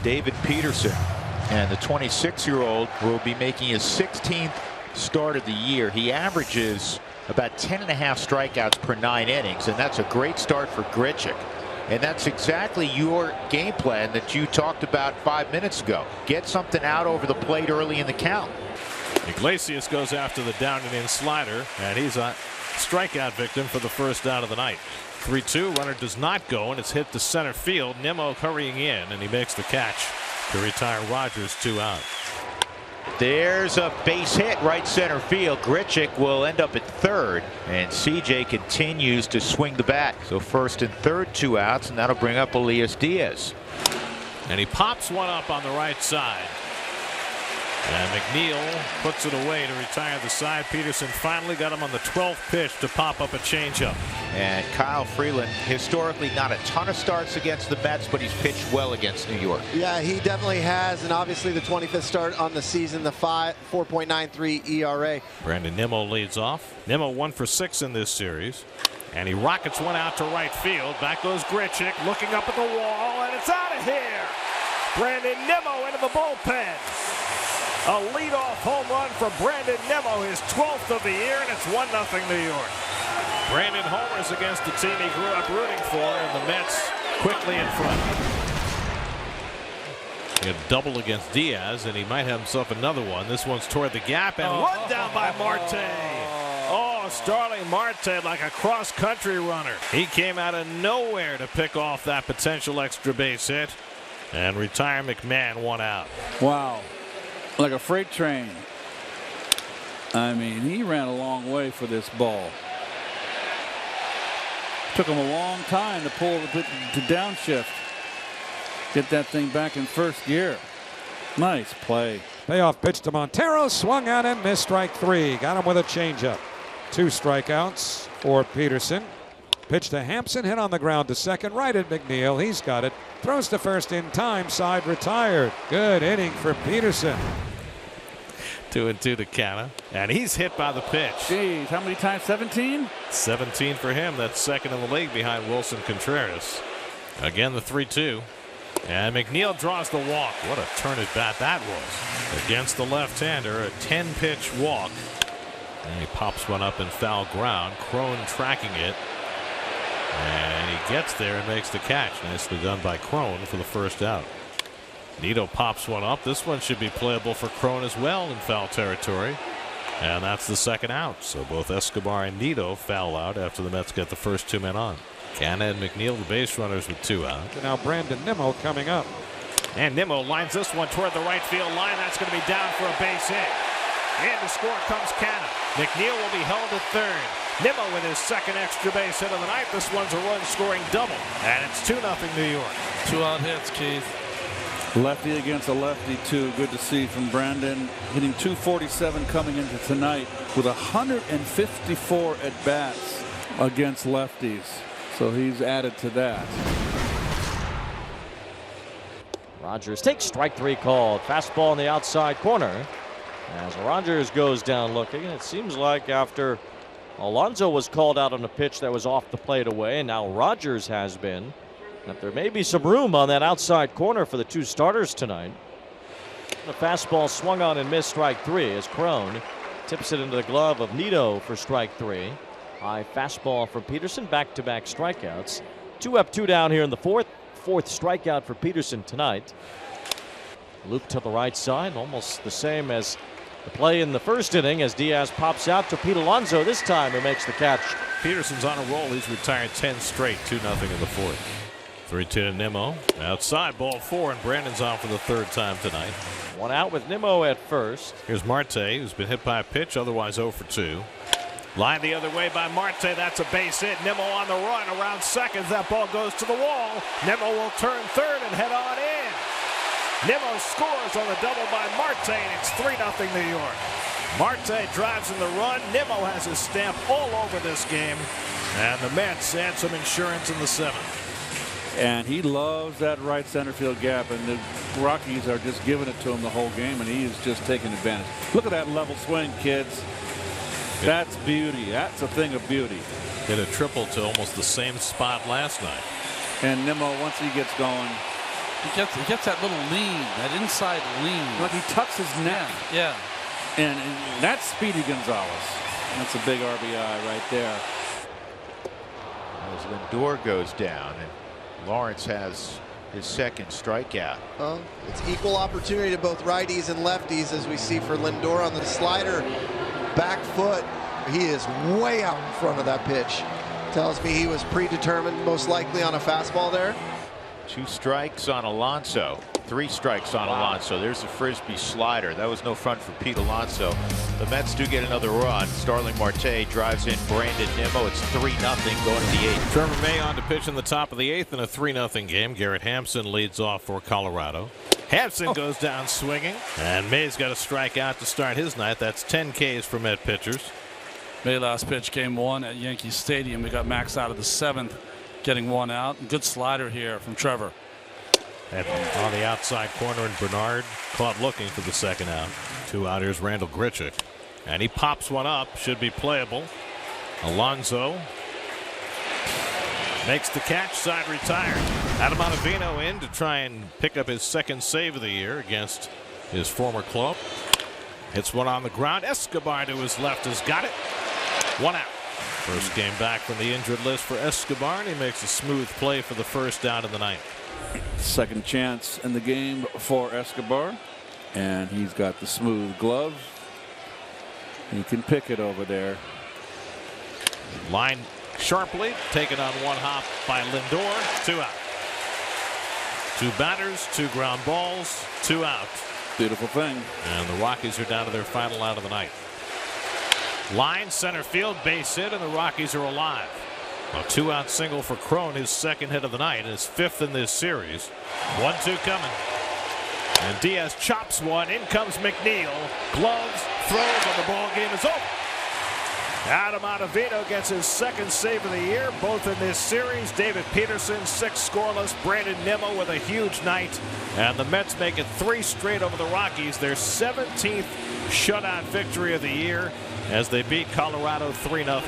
David Peterson. And the 26-year-old will be making his 16th start of the year. He averages about 10.5 strikeouts per 9 innings, and that's a great start for Grichuk. And that's exactly your game plan that you talked about 5 minutes ago. Get something out over the plate early in the count. Iglesias goes after the down and in slider, and he's a strikeout victim for the first out of the night. 3-2, runner does not go, and it's hit to center field. Nimmo hurrying in, and he makes the catch to retire Rogers. 2 out. There's a base hit right center field. Grichuk will end up at third, and CJ continues to swing the bat. So first and third, 2 outs, and that'll bring up Elias Diaz. And he pops one up on the right side. And McNeil puts it away to retire the side. Peterson finally got him on the 12th pitch to pop up a changeup. And Kyle Freeland, historically not a ton of starts against the Mets, but he's pitched well against New York. Yeah, he definitely has, and obviously the 25th start on the season, the 4.93 ERA. Brandon Nimmo leads off. Nimmo 1 for 6 in this series. And he rockets one out to right field. Back goes Grichuk, looking up at the wall, and it's out of here. Brandon Nimmo into the bullpen. A leadoff home run for Brandon Nimmo, his 12th of the year, and it's 1-0 New York. Brandon homers against the team he grew up rooting for, and the Mets quickly in front. He had a double against Diaz, and he might have himself another one. This one's toward the gap, and run down by Marte. Oh, Starling Marte like a cross-country runner. He came out of nowhere to pick off that potential extra base hit and retire McMahon. 1 out. Wow. Like a freight train. I mean, he ran a long way for this ball. Took him a long time to pull to downshift. Get that thing back in first gear. Nice play. Payoff pitch to Montero, swung at him, missed, strike 3. Got him with a changeup. 2 strikeouts for Peterson. Pitch to Hampson, hit on the ground to second, right at McNeil. He's got it. Throws to first in time, side retired. Good inning for Peterson. 2-2 to Canna, and he's hit by the pitch. Jeez, how many times? 17? 17 for him. That's second in the league behind Wilson Contreras. Again, the 3-2. And McNeil draws the walk. What a turn at bat that was. Against the left-hander, a 10-pitch walk. And he pops one up in foul ground. Crone tracking it. And he gets there and makes the catch. Nicely done by Crone for the first out. Nito pops one up. This one should be playable for Crone as well in foul territory. And that's the second out. So both Escobar and Nito foul out after the Mets get the first 2 men on. Canna and McNeil, the base runners, with 2 out. Now Brandon Nimmo coming up. And Nimmo lines this one toward the right field line. That's going to be down for a base hit. And to score comes Canna. McNeil will be held at third. Nimmo with his second extra base hit of the night. This one's a run-scoring double. And it's 2-0 New York. 2-out hits, Keith. Lefty against a lefty, too. Good to see from Brandon. Hitting .247 coming into tonight with 154 at-bats against lefties. So he's added to that. Rogers takes strike 3 called. Fastball in the outside corner. As Rogers goes down looking, it seems like after Alonso was called out on a pitch that was off the plate away, and now Rogers has been, that there may be some room on that outside corner for the 2 starters tonight. The fastball swung on and missed, strike 3, as Crone tips it into the glove of Nito for strike 3. High fastball from Peterson, back-to-back strikeouts. 2 up, 2 down here in the fourth. 4th strikeout for Peterson tonight. Loop to the right side, almost the same as the play in the first inning, as Diaz pops out to Pete Alonso this time, who makes the catch. Peterson's on a roll. He's retired 10 straight, 2-0 in the 4th. 3-2 to Nimmo. Outside, ball 4, and Brandon's on for the 3rd time tonight. 1 out with Nimmo at first. Here's Marte, who's been hit by a pitch, otherwise 0 for 2. Line the other way by Marte. That's a base hit. Nimmo on the run around second. That ball goes to the wall. Nimmo will turn third and head on in. Nimmo scores on the double by Marte, and it's 3-0 New York. Marte drives in the run. Nimmo has his stamp all over this game. And the Mets add some insurance in the 7th. And he loves that right center field gap, and the Rockies are just giving it to him the whole game, and he is just taking advantage. Look at that level swing, kids. That's beauty. That's a thing of beauty. Hit a triple to almost the same spot last night. And Nimmo, once he gets going, He gets that little lean, that inside lean. Like he tucks his neck. Yeah. And that's Speedy Gonzalez. That's a big RBI right there. As Lindor goes down, and Lawrence has his second strikeout. Well, it's equal opportunity to both righties and lefties, as we see for Lindor on the slider. Back foot, he is way out in front of that pitch. Tells me he was predetermined, most likely on a fastball there. 2 strikes on Alonso. 3 strikes on Alonso. There's a frisbee slider. That was no fun for Pete Alonso. The Mets do get another run. Starling Marte drives in Brandon Nimmo. It's 3-0 going to the 8th. Trevor May on to pitch in the top of the 8th in a 3-0 game. Garrett Hampson leads off for Colorado. Hampson goes down swinging, and May's got a strikeout to start his night. That's 10 Ks for Met pitchers. May last pitch, game 1 at Yankee Stadium. We got Max out of the 7th, getting 1 out. Good slider here from Trevor. And on the outside corner, and Bernard caught looking for the second out. 2 out. Here's Randall Grichuk, and he pops one up. Should be playable. Alonso makes the catch, side retired. Adam Ottavino in to try and pick up his second save of the year against his former club. Hits one on the ground. Escobar to his left has got it. 1 out. First game back from the injured list for Escobar, and he makes a smooth play for the first out in the 9th. Second chance in the game for Escobar, and he's got the smooth glove. He can pick it over there. Line sharply, taken on 1 hop by Lindor. 2 out. 2 batters, 2 ground balls, 2 out. Beautiful thing. And the Rockies are down to their final out of the night. Line center field, base hit, and the Rockies are alive. A 2-out single for Cron, his second hit of the night, and his 5th in this series. 1-2 coming. And Diaz chops one. In comes McNeil. Gloves, throws, and the ball game is over. Adam Ottavino gets his second save of the year, both in this series. David Peterson, 6 scoreless. Brandon Nimmo with a huge night. And the Mets make it 3 straight over the Rockies. Their 17th shutout victory of the year as they beat Colorado 3-0.